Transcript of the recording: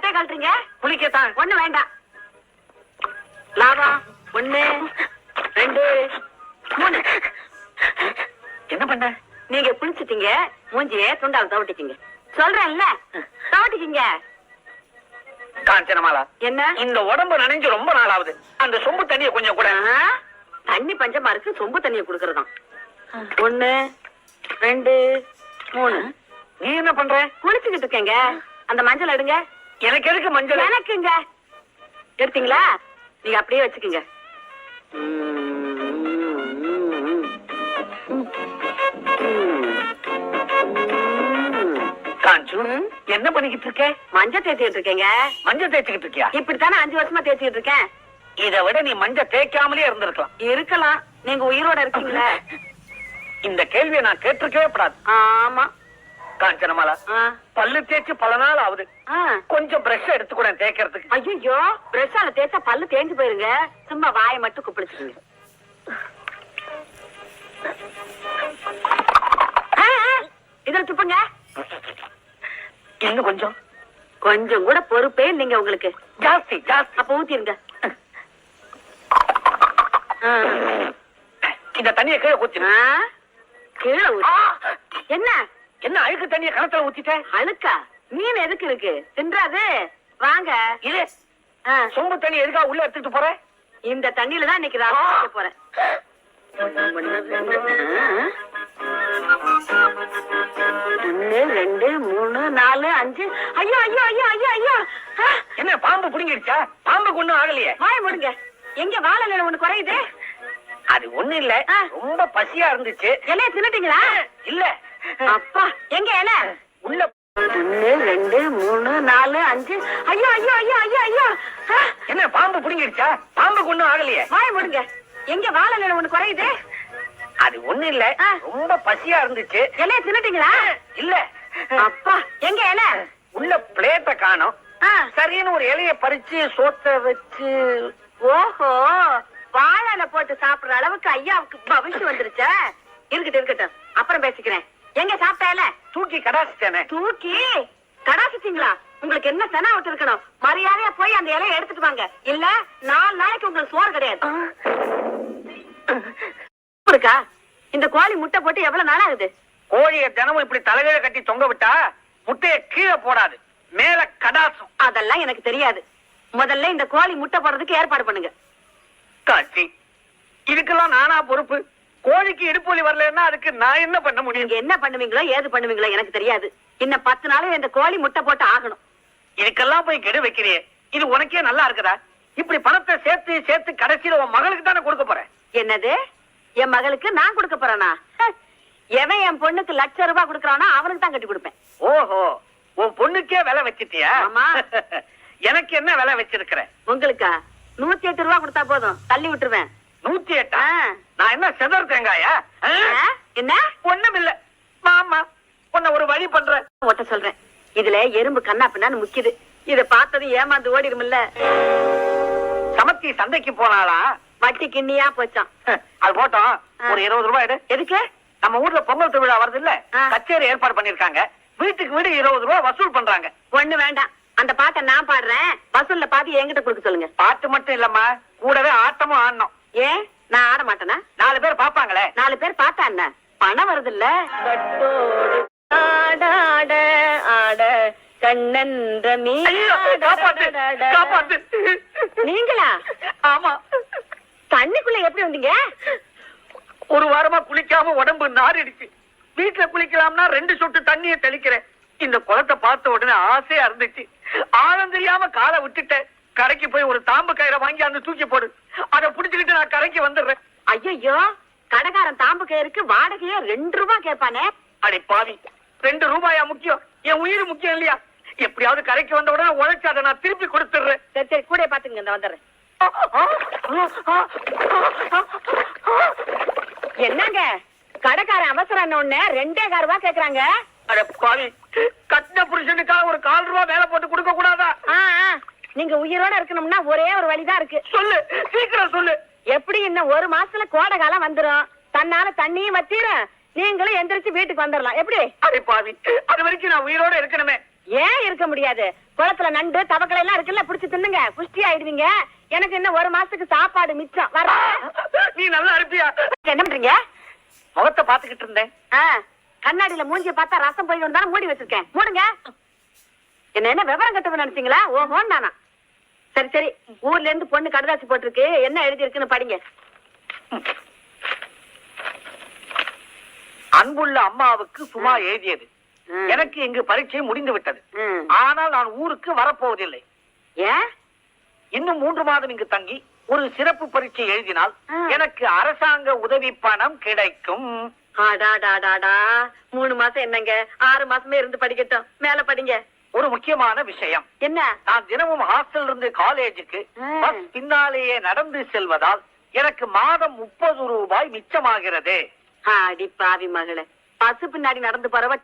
சட்டை கழட்டுறீங்க? குளிக்கத்தான். ஒண்ணு வேண்டாம். லாபம் 1 2 3. என்ன பண்ண? நீங்க குளிச்சிட்டீங்க, மூஞ்சிய துண்டால் தவட்டிக்கீங்க. சொல்றேன்ல, தவட்டிக்கீங்க. காஞ்சனமாலா, என்ன இந்த உடம்பு நனைஞ்சு ரொம்ப நாள் ஆகுது. அந்த சொம்பு தண்ணிய கொஞ்சம் கூட. தண்ணி பஞ்சமா இருக்கு, சொம்பு தண்ணிய குடுக்கறதாம். 1 2 3. நீ என்ன பண்ற? குளிச்சுக்கிட்டு இருக்கேங்க. அந்த மஞ்சள் எடுங்க. எனக்கு எதுக்கு மஞ்சள்? எனக்குங்க. எடுத்தீங்களா? நீங்க அப்படியே வச்சுக்கோங்க. காஞ்சு, என்ன பண்ணிக்கிட்டு இருக்க? மஞ்சள் தேய்ச்சிட்டு இருக்கேங்க. மஞ்சள் தேய்ச்சிக்கிட்டு இருக்கியா? இப்படித்தானே 5 வருஷமா தேய்ச்சிட்டு இருக்கேன். இதை விட நீ மஞ்சள் தேய்க்காமலே இருந்திருக்கலாம். இருக்கலாம், நீங்க உயிரோட இருக்கீங்களா? இந்த கேள்வியை நான் கேட்டிருக்கவே கூடாது. ஆமா. காஞ்சனமாலா, பல்லு தேய்ச்சி பல நாள் ஆகுது. கொஞ்சம் பிரஷ் எடுத்துக்கூட தேய்க்கிறதுக்கு. ஐயோ, பிரஷால தேய்ச்சா பல்லு தேஞ்சு போயிருங்க. சும்மா வாயை மட்டும் குப்பிடிச்சுக்கீங்க. இதுல துப்புங்க. இன்னும் கொஞ்சம். கொஞ்சம் கூட பொறுப்பே இல்லைங்க உங்களுக்கு. ஜாஸ்தி ஜாஸ்தி. அப்ப ஊத்திருங்க. இந்த தண்ணியை கீழே ஊத்திரு. கீழே என்ன என்ன அழுக்கு தண்ணியை கணத்துல ஊத்திட்ட? அழுக்கா? மீன் எதுக்கு இருக்கு? தின்றாது. வாங்க. இது சொம்பு தண்ணி எதுக்கா உள்ள எடுத்துட்டு போற? இந்த தண்ணியில தான் இன்னைக்கு நான் போறேன். 1 2 3 4 5. ஐயோ ஐயோ ஐயோ ஐயோ ஐயோ. என்ன பாம்பு புடிங்கிடுச்சா? பாம்புக்கு ஒண்ணும் ஆகலையே. வாய மூடுங்க. எங்க வாழல ஒண்ணு குறையுது? அது ஒண்ணு இல்ல, ரொம்ப பசியா இருந்துச்சு. இலைய தின்னுட்டீங்களா? இல்ல. அப்பா, எங்க இலை? உள்ள. 1 2 3 4 5. ஐயோ ஐயோ ஐயோ ஐயோ ஐயோ. என்ன பாம்பு புடிங்கிடுச்சா? பாம்புக்கு ஒண்ணும் ஆகலையே. வாய மூடுங்க. எங்க வாழல ஒண்ணு குறையுது? அது ஒண்ணு இல்ல, ரொம்ப பசியா இருந்துச்சு. இலைய தின்னுட்டீங்களா? இல்ல. அப்பா, எங்க இலை? உள்ள பிளேட்ட காணோம். சரின்னு ஒரு இலைய பறிச்சு சோத்த வச்சு. ஓஹோ, வாழல போட்டு சாப்பிடுற அளவுக்கு ஐயாவுக்கு பவிஷ்யம் வந்துருச்சா? இருக்கட்டும் இருக்கட்டும், அப்புறம் பேசிக்கிறேன். எங்க சாப்பிட்டால? தூக்கி கடாசிட்டேனே. தூக்கி கடாசிட்டீங்களா? உங்களுக்கு என்ன செனா விட்டு இருக்கணும்? மரியாதையா போய் அந்த இலையை எடுத்துட்டு வாங்க. இல்ல 4 நாளைக்கு உங்களுக்கு சோறு கிடையாது. இருக்கா? இந்த கோழி முட்டை போட்டு எவ்வளவு நாள் ஆகுது? கோழிய தினமும் இப்படி தலைகீழ கட்டி தொங்க விட்டா முட்டைய கீழே போடாது, மேல கடாசும். அதெல்லாம் எனக்கு தெரியாது. முதல்ல இந்த கோழி முட்டை போடுறதுக்கு ஏற்பாடு பண்ணுங்க. காட்சி, இதுக்கெல்லாம் நானா பொறுப்பு? கோழிக்கு இடுப்பு வலி வரலன்னா அதுக்கு நான் என்ன பண்ண முடியும்? நீங்க என்ன பண்ணுவீங்களோ ஏது பண்ணுவீங்களோ எனக்கு தெரியாது. இன்னும் 10 நாளும் இந்த கோழி முட்டை போட்டு ஆகணும். இதுக்கெல்லாம் போய் கெடு வைக்கிறியே, இது உனக்கே நல்லா இருக்குதா? இப்படி பணத்தை சேர்த்து சேர்த்து கடைசியில உன் மகளுக்கு தானே கொடுக்க போறேன். என்னது? என் மகளுக்கு நான் கொடுக்க போறேனா? எவன் என் பொண்ணுக்கு ₹1,00,000 கொடுக்கறானோ அவனுக்கு தான் கட்டி கொடுப்பேன். ஓஹோ, உன் பொண்ணுக்கே விலை வச்சிட்டியா? ஆமா. எனக்கு என்ன விலை வச்சிருக்கிற? உங்களுக்கா? ₹108 கொடுத்தா போதும், தள்ளி விட்டுருவேன். 108? நான் என்ன செதர் தேங்காயா? என்ன? ஒண்ணும் இல்ல மாமா, உன்னை ஒரு வழி பண்றேன். ஓட்ட சொல்றேன். இதுல எறும்பு கண்ணா பின்னான்னு முக்கிது. இத பார்த்தது ஏமாந்து ஓடிடுமில்ல. சமத்தி சந்தைக்கு போனாளா? வட்டி கிண்ணியா போச்சான். அது போட்டோம், ஒரு ₹20 எடு. எதுக்கு? நம்ம ஊர்ல பொங்கல் திருவிழா வருது இல்ல, கச்சேரி ஏற்பாடு பண்ணிருக்காங்க. வீட்டுக்கு வீடு ₹20 வசூல் பண்றாங்க. ஒண்ணு வேண்டாம், அந்த பாட்டை நான் பாடுறேன். வசூல்ல பாதி என்கிட்ட கொடுக்க சொல்லுங்க. பாட்டு மட்டும் இல்லம்மா, கூடவே ஆட்டமும் ஆடணும். ஏன் நான் ஆட மாட்டேனா? 4 பேர் பாப்பாங்களே. 4 பேர் பார்த்தா என்ன? பணம் வருது இல்ல. ஆடாட ஆட கண்ணன்ற நீங்களா? ஆமா. தண்ணிக்குள்ள எப்படி வந்தீங்க? ஒரு வாரமா குளிக்காம உடம்பு நாரிடுச்சு. வீட்டுல குளிக்கலாம்னா 2 சொட்டு தண்ணிய தெளிக்கிறேன். இந்த குளத்தை பார்த்த உடனே ஆசையா இருந்துச்சு. ஆழம் தெரியாம காலை விட்டுட்டேன். கரைக்கு போய் ஒரு தாம்பு கயிறை வாங்கி அந்த தூக்கி போடு, அதை புடிச்சுக்கிட்டு நான் கரைக்கு வந்துடுறேன். ஐயோ, கடைக்காரன் தாம்பு கயிறுக்கு வாடகையே ₹2 கேட்பானே. அடே பாவி, ₹2 முக்கியம்? என் உயிர் முக்கியம் இல்லையா? எப்படியாவது கரைக்கு வந்த உடனே உழைச்சு அதை நான் திருப்பி கொடுத்துடுறேன். சரி சரி, கூட பாத்துங்க, இந்த வந்துடுறேன். என்னங்க கடைக்காரன் அவசரம் ஒண்ணு ₹2.25 கேக்குறாங்க. அட பாவி, கட்டின புருஷனுக்காக ஒரு ₹1/4 மேல போட்டு கொடுக்க கூடாதா? நீங்க உயிரோட இருக்கணும்னா ஒரே ஒரு வழிதான் இருக்கு. சொல்லு, சீக்கிரம் சொல்லு. எப்படி இன்னும் 1 மாசத்துல கோடை காலம் வந்துரும். தன்னால தண்ணியும் வத்திரும், நீங்களும் எந்திரிச்சு வீட்டுக்கு வந்துடலாம். எப்படி? அடே பாவி, அது வரைக்கும் நான் உயிரோட இருக்கணுமே. ஏன் இருக்க முடியாது? குளத்துல நண்டு தவக்களை எல்லாம் இருக்குல்ல, புடிச்சு தின்னுங்க, புஷ்டி ஆயிடுவீங்க. எனக்கு இன்னும் 1 மாசத்துக்கு சாப்பாடு மிச்சம். வர நீ நல்லா இருப்பியா? என்ன பண்றீங்க? முகத்தை பாத்துக்கிட்டு இருந்தேன். கண்ணாடியில மூஞ்சிய பார்த்தா ரசம் போய் தானே மூடி வச்சிருக்கேன். மூடுங்க. என்ன விவரம் கட்டவன் நினைச்சீங்களா? ஓஹோன் நானா? சரி சரி, ஊர்ல இருந்து பொண்ணு கடுதாசி போட்டிருக்கு, என்ன எழுதி இருக்குன்னு படிங்க. அன்புள்ள அம்மாவுக்கு சும்மா எழுதியது. எனக்கு இங்கு பரீட்சை முடிந்து விட்டது. ஆனால் நான் ஊருக்கு வரப்போவதில்லை. ஏன்? இன்னும் 3 மாதம் இங்கு தங்கி ஒரு சிறப்பு பரீட்சை எழுதினால் எனக்கு அரசாங்க உதவி பணம் கிடைக்கும். 3 மாசம் என்னங்க, 6 மாசமே இருந்து படிக்கட்டும். மேல படிங்க. ஒரு முக்கியமான விஷயம். என்ன? நான் தினமும் ஹாஸ்டல் இருந்து காலேஜுக்கு பஸ் பின்னாலேயே நடந்து செல்வதால் எனக்கு மாதம் 30 ரூபாய் மிச்சமாகிறது. அடி பாவி மகளே, பசு பின்னாடி நடந்து போறவ